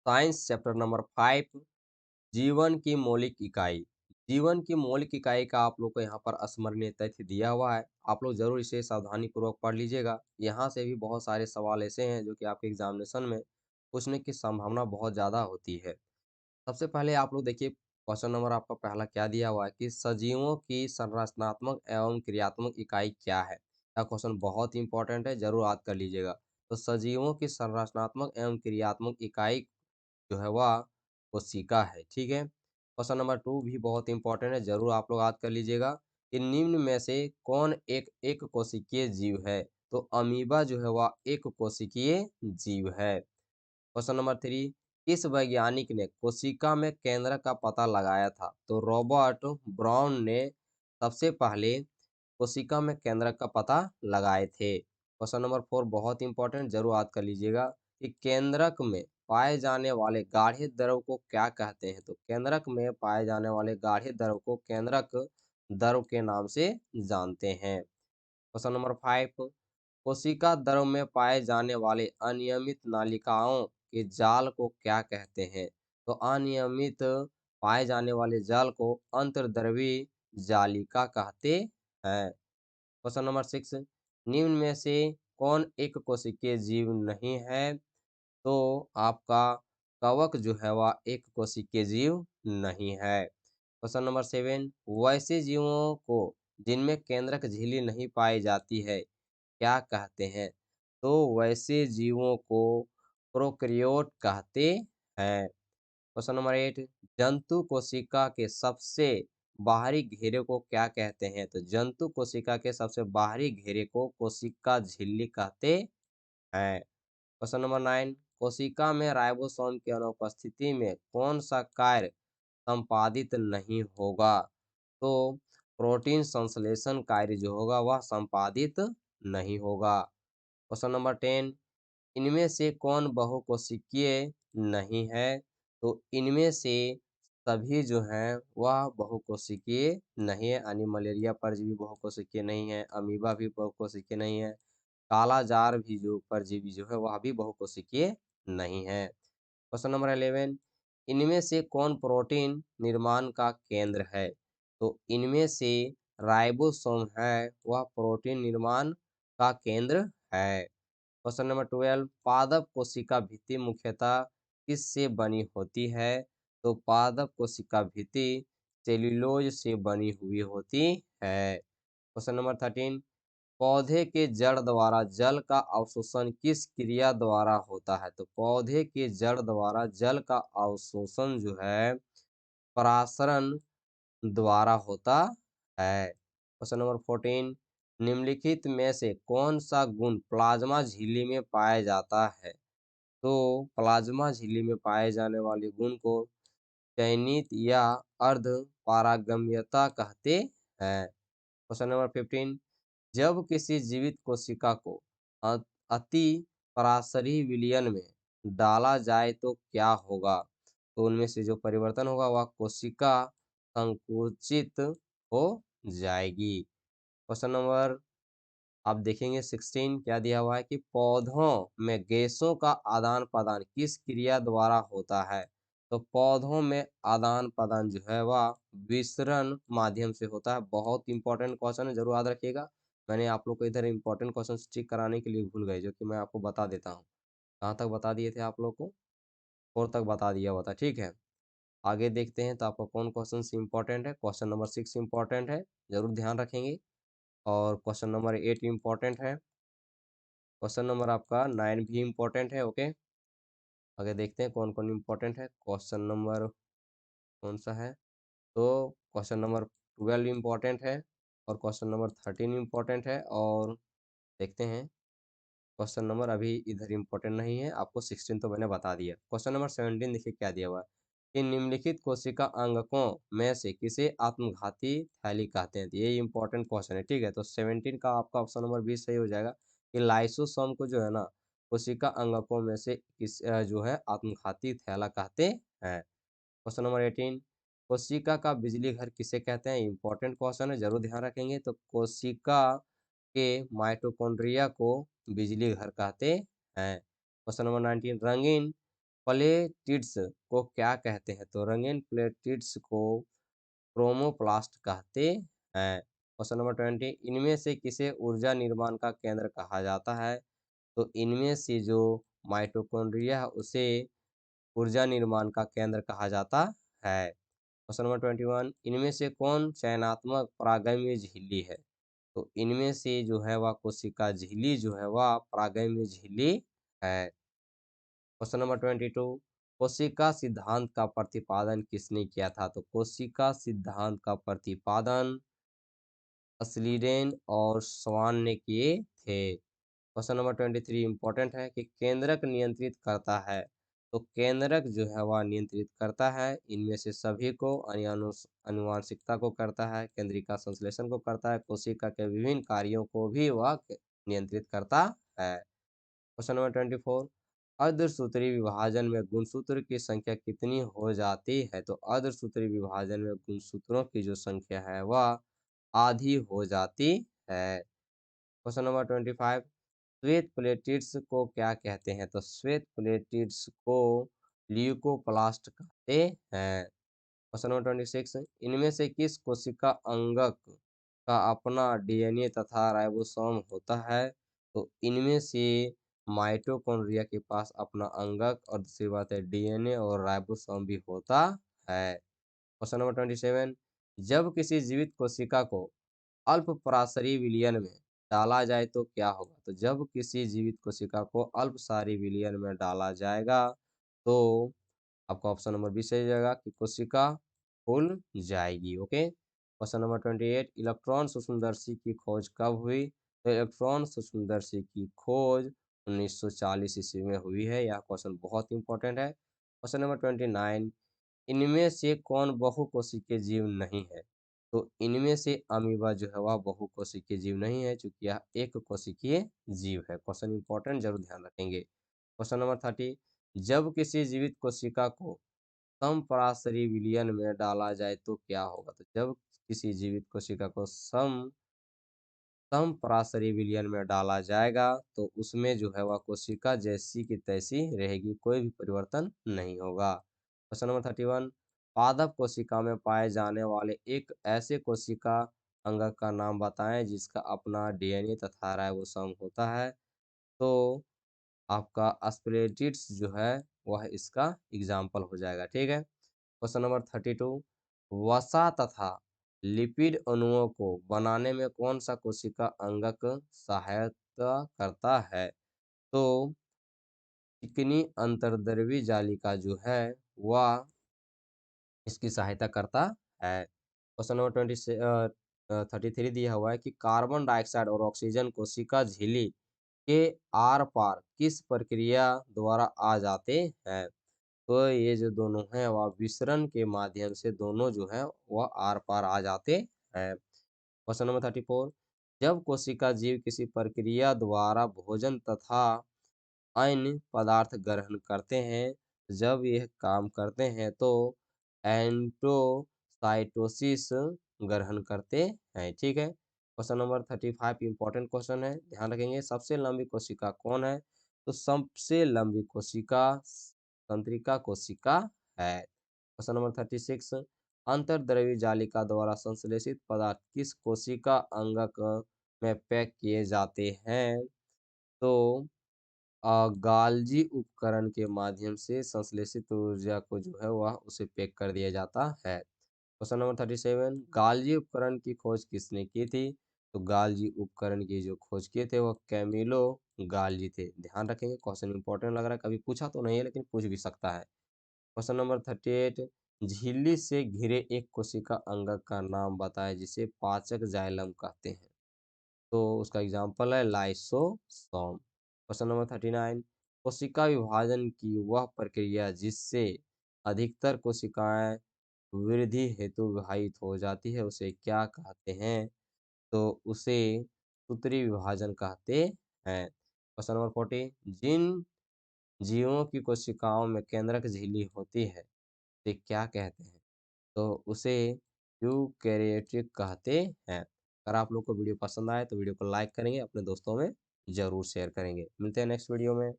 Science chapter number 5, जीवन की मौलिक इकाई। जीवन की मौलिक इकाई का आप लोग को यहाँ पर स्मरणीय तथ्य दिया हुआ है। आप लोग ज़रूर इसे सावधानीपूर्वक पढ़ लीजिएगा। यहाँ से भी बहुत सारे सवाल ऐसे हैं जो कि आपके एग्ज़ामिनेशन में पूछने की संभावना बहुत ज़्यादा होती है। सबसे पहले आप लोग देखिए क्वेश्चन नंबर आपका पहला क्या दिया हुआ है कि सजीवों की संरचनात्मक एवं क्रियात्मक इकाई क्या है? यह क्वेश्चन बहुत ही इंपॉर्टेंट है, ज़रूर याद कर लीजिएगा। तो सजीवों की संरचनात्मक एवं क्रियात्मक इकाई जो है वह कोशिका है, ठीक है? क्वेश्चन नंबर 2 भी बहुत इंपॉर्टेंट है, ज़रूर आप लोग याद कर लीजिएगा कि निम्न में से कौन एक एक कोशिकीय जीव है? तो अमीबा जो है वह एक कोशिकीय जीव है। क्वेश्चन नंबर 3, किस वैज्ञानिक ने कोशिका में केंद्रक का पता लगाया था? तो रॉबर्ट ब्राउन ने सबसे पहले कोशिका में केंद्रक का पता लगाए थे। क्वेश्चन नंबर 4 बहुत इंपॉर्टेंट, जरूर याद कर लीजिएगा कि केंद्रक में पाए जाने वाले गाढ़े द्रव को क्या कहते हैं? तो केंद्रक में पाए जाने वाले गाढ़े द्रव को केंद्रक द्रव के नाम से जानते हैं। क्वेश्चन नंबर 5, कोशिका द्रव में पाए जाने वाले अनियमित नालिकाओं के जाल को क्या कहते हैं? तो अनियमित पाए जाने वाले जाल को अंतर्द्रवीय जालिका कहते हैं। क्वेश्चन नंबर 6, निम्न में से कौन एक कोशिकीय जीव नहीं है? तो आपका कवक जो है वह एक कोशिकीय जीव नहीं है। क्वेश्चन नंबर 7, वैसे जीवों को जिनमें केंद्रक झिल्ली नहीं पाई जाती है क्या कहते हैं? तो वैसे जीवों को प्रोकैरियोट कहते हैं। क्वेश्चन नंबर 8, जंतु कोशिका के सबसे बाहरी घेरे को क्या कहते हैं? तो जंतु कोशिका के सबसे बाहरी घेरे को कोशिका झिल्ली कहते हैं। क्वेश्चन नंबर 9, कोशिका में राइबोसोम की अनुपस्थिति में कौन सा कार्य संपादित नहीं होगा? तो प्रोटीन संश्लेषण कार्य जो होगा वह संपादित नहीं होगा। क्वेश्चन नंबर 10, इनमें से कौन बहुकोशिकीय नहीं है? तो इनमें से सभी जो हैं वह बहुकोशिकीय नहीं है, यानी मलेरिया परजीवी बहुकोशिकीय नहीं है, अमीबा भी बहुकोशिकीय नहीं है, काला जार भी जो परजीवी जो है वह भी बहुकोशिकीय नहीं है। क्वेश्चन नंबर 11, इनमें से कौन प्रोटीन निर्माण का केंद्र है? तो इनमें से राइबोसोम है वह प्रोटीन निर्माण का केंद्र है। क्वेश्चन नंबर 12, पादप कोशिका भित्ति मुख्यतः किससे बनी होती है? तो पादप कोशिका भित्ति सेल्यूलोज से बनी हुई होती है। क्वेश्चन नंबर 13, पौधे के जड़ द्वारा जल का अवशोषण किस क्रिया द्वारा होता है? तो पौधे के जड़ द्वारा जल का अवशोषण जो है परासरण द्वारा होता है। क्वेश्चन नंबर 14, निम्नलिखित में से कौन सा गुण प्लाज्मा झिल्ली में पाया जाता है? तो प्लाज्मा झिल्ली में पाए जाने वाले गुण को चयनित या अर्ध पारगम्यता कहते हैं। क्वेश्चन नंबर 15, जब किसी जीवित कोशिका को अ- अति पराशरी विलयन में डाला जाए तो क्या होगा? तो उनमें से जो परिवर्तन होगा वह कोशिका संकुचित हो जाएगी। क्वेश्चन नंबर आप देखेंगे 16 क्या दिया हुआ है कि पौधों में गैसों का आदान प्रदान किस क्रिया द्वारा होता है? तो पौधों में आदान प्रदान जो है वह विसरण माध्यम से होता है। बहुत इंपॉर्टेंट क्वेश्चन है, जरूर याद रखिएगा। मैंने आप लोग को इधर इंपॉर्टेंट क्वेश्चन टिक कराने के लिए भूल गए, जो कि मैं आपको बता देता हूँ। कहाँ तक बता दिए थे आप लोग को? 4 तक बता दिया हुआ था, ठीक है। आगे देखते हैं तो आपका कौन क्वेश्चन इंपॉर्टेंट है। क्वेश्चन नंबर 6 इंपॉर्टेंट है, जरूर ध्यान रखेंगे। और क्वेश्चन नंबर 8 इंपॉर्टेंट है। क्वेश्चन नंबर आपका 9 भी इम्पोर्टेंट है, ओके। आगे देखते हैं कौन कौन इम्पोर्टेंट है। क्वेश्चन नंबर कौन सा है? तो क्वेश्चन नंबर 12 इम्पोर्टेंट है और क्वेश्चन नंबर 13 इम्पोर्टेंट है। और देखते हैं क्वेश्चन नंबर अभी इधर इम्पोर्टेंट नहीं है, आपको 16 तो मैंने बता दिया। क्वेश्चन नंबर 17 देखिए क्या दिया हुआ है कि निम्नलिखित कोशिका अंगकों में से किसे आत्मघाती थैली कहते हैं? तो ये इंपॉर्टेंट क्वेश्चन है, ठीक है। तो 17 का आपका ऑप्शन नंबर 20 सही हो जाएगा कि लाइसोसोम को जो है ना कोशिका अंगकों में से जो है आत्मघाती थैला कहते हैं। क्वेश्चन नंबर 18, कोशिका का बिजली घर किसे कहते हैं? इंपॉर्टेंट क्वेश्चन है, जरूर ध्यान रखेंगे। तो कोशिका के माइटोकॉन्ड्रिया को बिजली घर कहते हैं। क्वेश्चन नंबर 19, रंगीन प्लेटिड्स को क्या कहते हैं? तो रंगीन प्लेटिड्स को क्रोमोप्लास्ट कहते हैं। क्वेश्चन नंबर 20, इनमें से किसे ऊर्जा निर्माण का केंद्र कहा जाता है? तो इनमें से जो माइटोकॉन्ड्रिया है उसे ऊर्जा निर्माण का केंद्र कहा जाता है। क्वेश्चन नंबर 21, इनमें से कौन चयनात्मक परागैंग्य झिल्ली है? तो इनमें से जो है वह कोशिका झिल्ली जो है वह परागैंग्य झिल्ली है। क्वेश्चन नंबर 22, कोशिका सिद्धांत का प्रतिपादन किसने किया था? तो कोशिका सिद्धांत का प्रतिपादन स्लीडेन और स्वान ने किए थे। क्वेश्चन नंबर 23 इंपॉर्टेंट है कि केंद्रक नियंत्रित करता है। तो केंद्रक जो है वह नियंत्रित करता है इनमें से सभी को, अनुवांशिकता को करता है, केंद्रिका संश्लेषण को करता है, कोशिका के विभिन्न कार्यों को भी वह नियंत्रित करता है। क्वेश्चन नंबर 24, अर्धसूत्री विभाजन में गुणसूत्र की संख्या कितनी हो जाती है? तो अर्धसूत्री विभाजन में गुणसूत्रों की जो संख्या है वह आधी हो जाती है। क्वेश्चन नंबर 25, श्वेत प्लेटिड्स को क्या कहते हैं? तो श्वेत प्लेटिड्स को ल्यूकोप्लास्ट कहते हैं। क्वेश्चन नंबर 26, इनमें से किस कोशिका अंगक का अपना डीएनए तथा राइबोसोम होता है? तो इनमें से माइटोकॉन्ड्रिया के पास अपना अंगक और दूसरी बात है डीएनए और राइबोसोम भी होता है। क्वेश्चन नंबर 27, जब किसी जीवित कोशिका को अल्प पराशरी विलयन में डाला जाए तो क्या होगा? तो जब किसी जीवित कोशिका को अल्पसारी विलयन में डाला जाएगा तो आपका ऑप्शन नंबर बी सही जाएगा कि कोशिका फूल जाएगी। ओके। क्वेश्चन नंबर 28, इलेक्ट्रॉन सूक्ष्मदर्शी की खोज कब हुई? तो इलेक्ट्रॉन सूक्ष्मदर्शी की खोज 1940 ईस्वी में हुई है। यह क्वेश्चन बहुत इंपॉर्टेंट है। क्वेश्चन नंबर 29, इनमें से कौन बहुकोशिकीय जीव नहीं है? तो इनमें से अमीबा जो है वह बहुकोशिकीय जीव नहीं है क्योंकि यह एक कोशिकीय जीव है। क्वेश्चन इंपॉर्टेंट, जरूर ध्यान रखेंगे। क्वेश्चन नंबर 30, जब किसी जीवित कोशिका को समपराशरी विलयन में डाला जाए तो क्या होगा? तो जब किसी जीवित कोशिका को समपराशरी विलयन में डाला जाएगा तो उसमें जो है वह कोशिका जैसी की तैसी रहेगी, कोई भी परिवर्तन नहीं होगा। क्वेश्चन नंबर 31, पादप कोशिका में पाए जाने वाले एक ऐसे कोशिका अंगक का नाम बताएं जिसका अपना डीएनए तथा राइबोसोम होता है। तो आपका एस्पिरेटिड्स जो है वह इसका एग्जाम्पल हो जाएगा। ठीक है। क्वेश्चन नंबर 32, वसा तथा लिपिड अणुओं को बनाने में कौन सा कोशिका अंगक सहायता करता है? तो चिकनी अंतर्द्रव्यी जालिका जो है वह इसकी सहायता करता है। क्वेश्चन नंबर 33 दिया हुआ है कि कार्बन डाइऑक्साइड और ऑक्सीजन कोशिका झिल्ली के आर पार किस प्रक्रिया द्वारा आ जाते हैं? तो ये जो दोनों हैं वह विसरण के माध्यम से दोनों जो है वह आर पार आ जाते हैं। क्वेश्चन नंबर 34, जब कोशिका जीव किसी प्रक्रिया द्वारा भोजन तथा अन्य पदार्थ ग्रहण करते हैं, जब यह काम करते हैं तो एंडोसाइटोसिस ग्रहण करते हैं। ठीक है। क्वेश्चन नंबर 35 इंपॉर्टेंट क्वेश्चन है, ध्यान रखेंगे। सबसे लंबी कोशिका कौन है? तो सबसे लंबी कोशिका तंत्रिका कोशिका है। क्वेश्चन नंबर 36, अंतर्द्रव्यी जालिका द्वारा संश्लेषित पदार्थ किस कोशिका अंगक में पैक किए जाते हैं? तो गाल्जी उपकरण के माध्यम से संश्लेषित ऊर्जा को जो है वह उसे पैक कर दिया जाता है। क्वेश्चन नंबर 37, गाल्जी उपकरण की खोज किसने की थी? तो गाल्जी उपकरण की जो खोज किए थे वह कैमिलो गाल्जी थे। ध्यान रखेंगे, क्वेश्चन इंपॉर्टेंट लग रहा है, कभी पूछा तो नहीं है लेकिन पूछ भी सकता है। क्वेश्चन नंबर 38, झिल्ली से घिरे एक कोशिका अंगक का नाम बताएं जिसे पाचक जाइलम कहते हैं। तो उसका एग्जाम्पल है लाइसोसोम। क्वेश्चन नंबर 39, कोशिका विभाजन की वह प्रक्रिया जिससे अधिकतर कोशिकाएं वृद्धि हेतु विभाजित हो जाती है उसे क्या कहते हैं? तो उसे सूत्री विभाजन कहते हैं। क्वेश्चन नंबर 40, जिन जीवों की कोशिकाओं में केंद्रक झिल्ली होती है उसे क्या कहते हैं? तो उसे यूकेरियोटिक कहते हैं। अगर आप लोग को वीडियो पसंद आए तो वीडियो को लाइक करेंगे, अपने दोस्तों में जरूर शेयर करेंगे। मिलते हैं नेक्स्ट वीडियो में।